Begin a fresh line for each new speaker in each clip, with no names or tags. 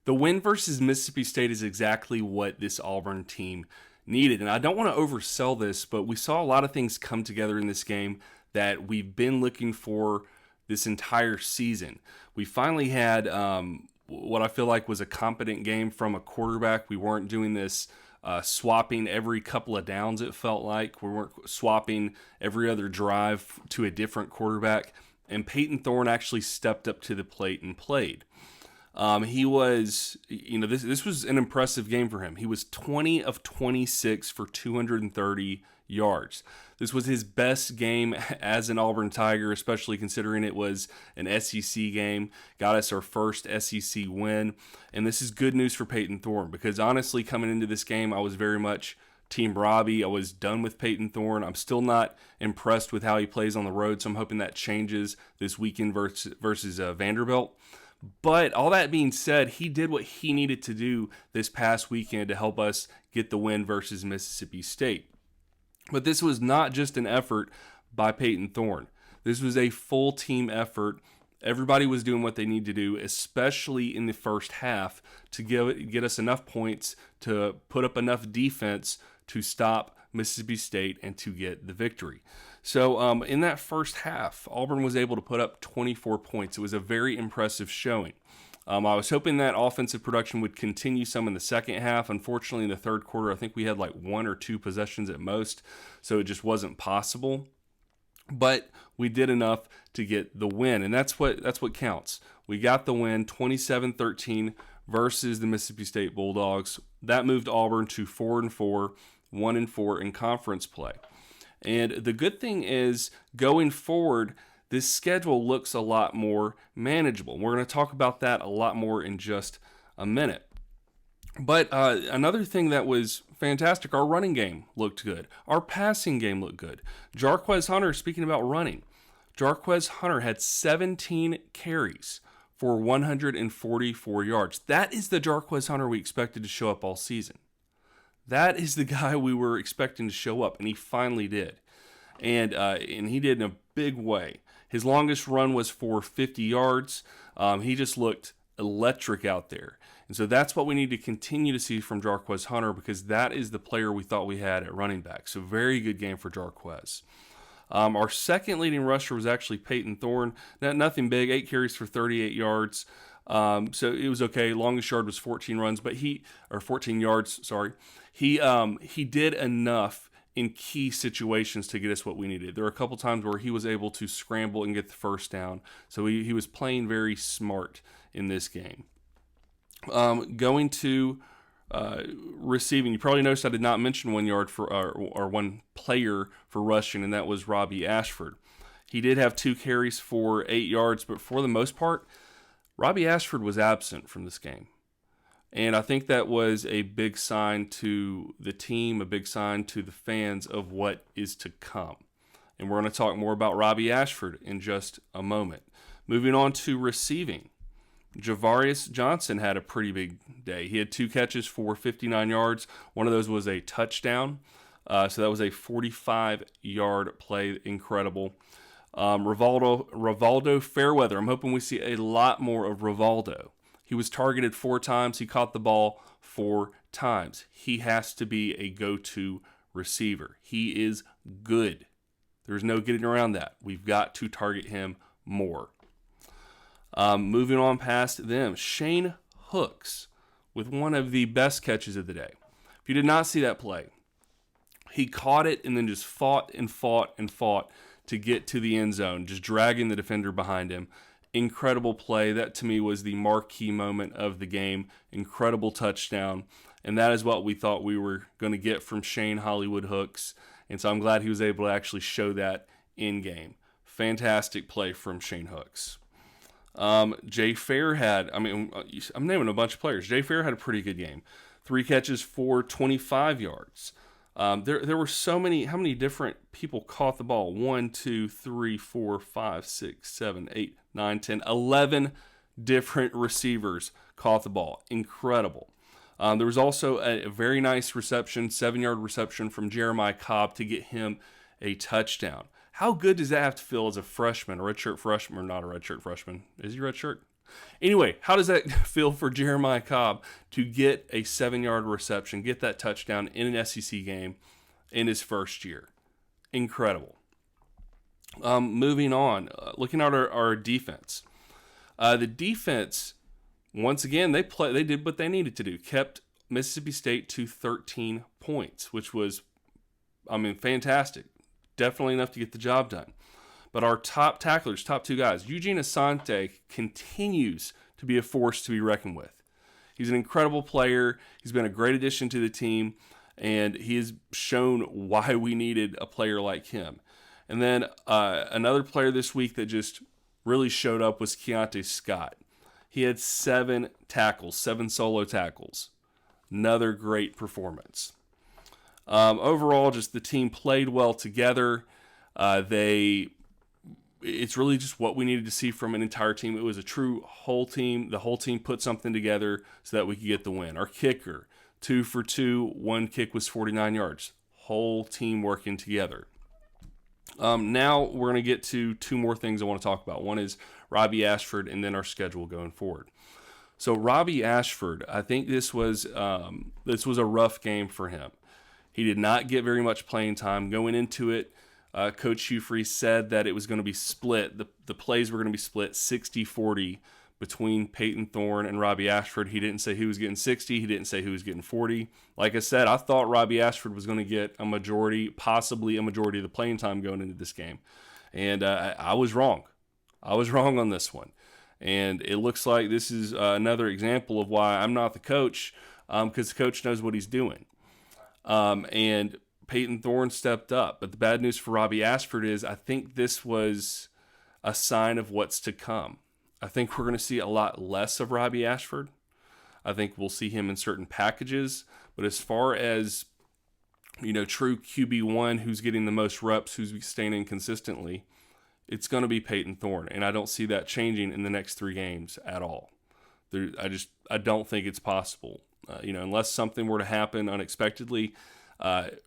The win versus Mississippi State is exactly what this Auburn team needed. And I don't want to oversell this, but we saw a lot of things come together in this game that we've been looking for this entire season. We finally had what I feel like was a competent game from a quarterback. We weren't doing this swapping every couple of downs, it felt like. We weren't swapping every other drive to a different quarterback. And Payton Thorne actually stepped up to the plate and played. He was, this was an impressive game for him. He was 20 of 26 for 230 yards. This was his best game as an Auburn Tiger, especially considering it was an SEC game. Got us our first SEC win. And this is good news for Payton Thorne because honestly, coming into this game, I was very much Team Robbie. I was done with Payton Thorne. I'm still not impressed with how he plays on the road, so I'm hoping that changes this weekend versus Vanderbilt. But all that being said, he did what he needed to do this past weekend to help us get the win versus Mississippi State. But this was not just an effort by Payton Thorne. This was a full team effort. Everybody was doing what they need to do, especially in the first half, to get us enough points to put up enough defense to stop Mississippi State and to get the victory. So in that first half, Auburn was able to put up 24 points. It was a very impressive showing. I was hoping that offensive production would continue some in the second half. Unfortunately, in the third quarter, I think we had like 1 or 2 possessions at most, so it just wasn't possible. But we did enough to get the win, and that's what counts. We got the win, 27-13 versus the Mississippi State Bulldogs. That moved Auburn to 4-4, 1-4 in conference play. And the good thing is, going forward, this schedule looks a lot more manageable. We're going to talk about that a lot more in just a minute. But another thing that was fantastic, our running game looked good. Our passing game looked good. Jarquez Hunter, speaking about running, Jarquez Hunter had 17 carries for 144 yards. That is the Jarquez Hunter we expected to show up all season. That is the guy we were expecting to show up, and he finally did. And he did in a big way. His longest run was for 50 yards. He just looked electric out there. And so that's what we need to continue to see from Jarquez Hunter because that is the player we thought we had at running back. So very good game for Jarquez. Our second leading rusher was actually Payton Thorne. Nothing big, 8 carries for 38 yards. So it was okay. Longest yard was 14 yards. Sorry. He did enough in key situations to get us what we needed. There were a couple times where he was able to scramble and get the first down. So he was playing very smart in this game. Going to receiving, you probably noticed I did not mention 1 yard for or one player for rushing, and that was Robbie Ashford. He did have 2 carries for 8 yards, but for the most part, Robbie Ashford was absent from this game. And I think that was a big sign to the team, a big sign to the fans of what is to come. And we're going to talk more about Robbie Ashford in just a moment. Moving on to receiving. Javarius Johnson had a pretty big day. He had 2 catches for 59 yards. One of those was a touchdown. So that was a 45-yard play. Incredible. Rivaldo Fairweather. I'm hoping we see a lot more of Rivaldo. He was targeted 4 times. He caught the ball 4 times. He has to be a go-to receiver. He is good. There's no getting around that. We've got to target him more. Moving on past them, Shane Hooks with one of the best catches of the day. If you did not see that play, he caught it and then just fought to get to the end zone, just dragging the defender behind him. Incredible play. That to me was the marquee moment of the game. Incredible touchdown. And that is what we thought we were going to get from Shane Hollywood Hooks. And so I'm glad he was able to actually show that in game. Fantastic play from Shane Hooks. Jay Fair had, I'm naming a bunch of players. Jay Fair had a pretty good game. 3 catches for 25 yards. There were so many, how many different people caught the ball? 1, 2, 3, 4, 5, 6, 7, 8, 9, 10, 11 different receivers caught the ball. Incredible. There was also a very nice reception, 7-yard reception from Jeremiah Cobb to get him a touchdown. How good does that have to feel as a freshman, a redshirt freshman, or not a redshirt freshman? Is he redshirt? Anyway, how does that feel for Jeremiah Cobb to get a 7-yard reception, get that touchdown in an SEC game in his first year? Incredible. Moving on, looking at our defense. The defense, once again, they did what they needed to do. Kept Mississippi State to 13 points, which was, fantastic. Definitely enough to get the job done. But our top tacklers, top two guys, Eugene Asante continues to be a force to be reckoned with. He's an incredible player. He's been a great addition to the team, and he has shown why we needed a player like him. And then another player this week that just really showed up was Keontae Scott. He had 7 tackles, 7 solo tackles. Another great performance. Overall, just the team played well together. It's really just what we needed to see from an entire team. It was a true whole team. The whole team put something together so that we could get the win. Our kicker, 2 for 2. One kick was 49 yards. Whole team working together. Now we're going to get to 2 more things I want to talk about. One is Robbie Ashford, and then our schedule going forward. So Robbie Ashford, I think this was a rough game for him. He did not get very much playing time. Going into it, Coach Hugh said that it was going to be split. The plays were going to be split 60-40 between Payton Thorne and Robbie Ashford. He didn't say who was getting 60. He didn't say who was getting 40. Like I said, I thought Robbie Ashford was going to get a majority, possibly a majority of the playing time going into this game. And I was wrong. I was wrong on this one. And it looks like this is another example of why I'm not the coach, because the coach knows what he's doing. And Payton Thorne stepped up. But the bad news for Robbie Ashford is I think this was a sign of what's to come. I think we're going to see a lot less of Robbie Ashford. I think we'll see him in certain packages. But as far as, true QB1, who's getting the most reps, who's staying in consistently, it's going to be Payton Thorne. And I don't see that changing in the next 3 games at all. I don't think it's possible. Unless something were to happen unexpectedly,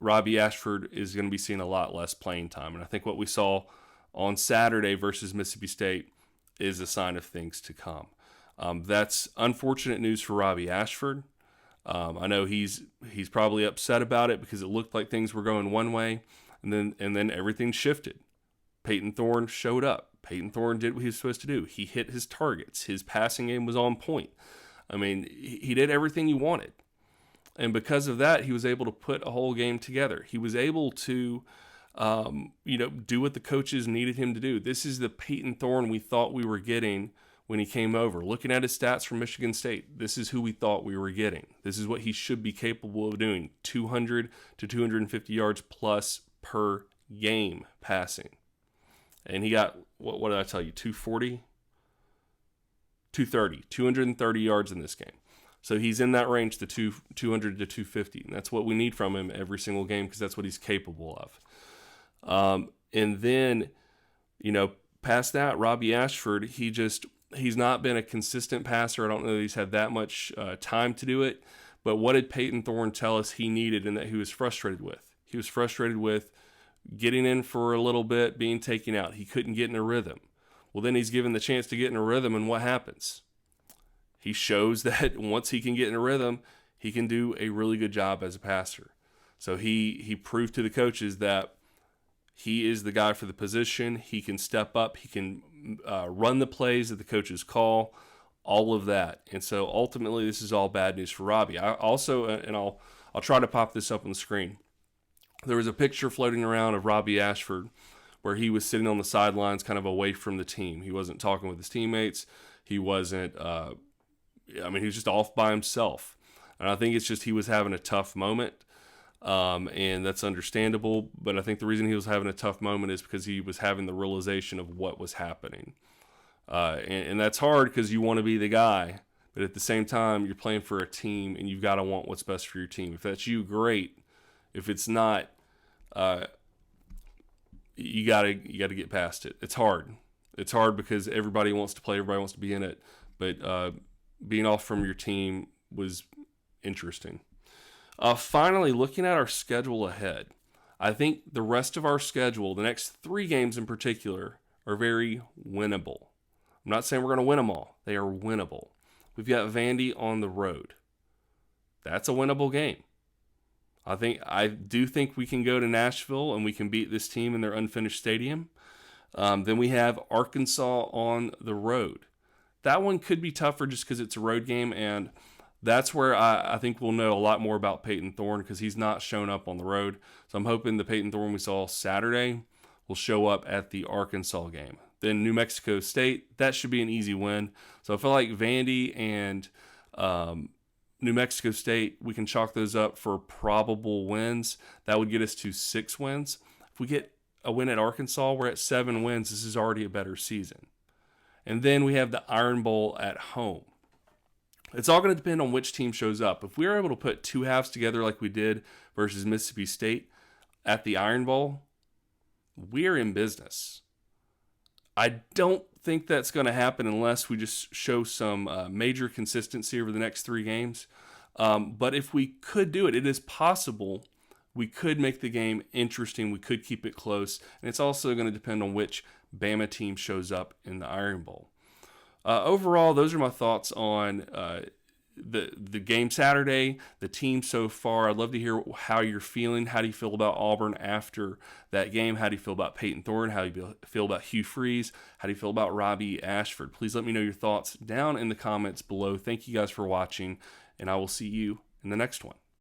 Robbie Ashford is going to be seeing a lot less playing time. And I think what we saw on Saturday versus Mississippi State is a sign of things to come. That's unfortunate news for Robbie Ashford. I know he's probably upset about it because it looked like things were going one way, and then everything shifted. Payton Thorne showed up. Payton Thorne did what he was supposed to do. He hit his targets. His passing game was on point. He did everything he wanted. And because of that, he was able to put a whole game together. He was able to, do what the coaches needed him to do. This is the Payton Thorne we thought we were getting when he came over. Looking at his stats from Michigan State, this is who we thought we were getting. This is what he should be capable of doing. 200 to 250 yards plus per game passing. And he got, what did I tell you, 240? 230 yards in this game. So he's in that range, the 200 to 250. And that's what we need from him every single game because that's what he's capable of. And then, past that, Robbie Ashford, he's not been a consistent passer. I don't know that he's had that much time to do it. But what did Payton Thorne tell us he needed and that he was frustrated with? He was frustrated with getting in for a little bit, being taken out. He couldn't get in a rhythm. Well, then he's given the chance to get in a rhythm, and what happens? He shows that once he can get in a rhythm, he can do a really good job as a passer. So he proved to the coaches that he is the guy for the position. He can step up. He can run the plays that the coaches call, all of that. And so ultimately, this is all bad news for Robbie. I also, and I'll try to pop this up on the screen. There was a picture floating around of Robbie Ashford where he was sitting on the sidelines kind of away from the team. He wasn't talking with his teammates. He wasn't, he was just off by himself. And I think it's just he was having a tough moment, and that's understandable. But I think the reason he was having a tough moment is because he was having the realization of what was happening. And that's hard because you want to be the guy. But at the same time, you're playing for a team, and you've got to want what's best for your team. If that's you, great. If it's not, you gotta get past it. It's hard. It's hard because everybody wants to play, everybody wants to be in it. But being off from your team was interesting. Finally, looking at our schedule ahead, I think the rest of our schedule, the next 3 games in particular, are very winnable. I'm not saying we're going to win them all. They are winnable. We've got Vandy on the road. That's a winnable game. I do think we can go to Nashville and we can beat this team in their unfinished stadium. Then we have Arkansas on the road. That one could be tougher just because it's a road game, and that's where I think we'll know a lot more about Payton Thorne because he's not shown up on the road. So I'm hoping the Payton Thorne we saw Saturday will show up at the Arkansas game. Then New Mexico State, that should be an easy win. So I feel like Vandy and New Mexico State, we can chalk those up for probable wins. That would get us to 6 wins. If we get a win at Arkansas, we're at 7 wins. This is already a better season. And then we have the Iron Bowl at home. It's all going to depend on which team shows up. If we're able to put 2 halves together like we did versus Mississippi State at the Iron Bowl, we're in business. I don't think that's going to happen unless we just show some major consistency over the next 3 games. But if we could do it, it is possible. We could make the game interesting. We could keep it close. And it's also going to depend on which Bama team shows up in the Iron Bowl. Overall, those are my thoughts on the game Saturday, the team so far. I'd love to hear how you're feeling. How do you feel about Auburn after that game? How do you feel about Payton Thorne? How do you feel about Hugh Freeze? How do you feel about Robbie Ashford? Please let me know your thoughts down in the comments below. Thank you guys for watching, and I will see you in the next one.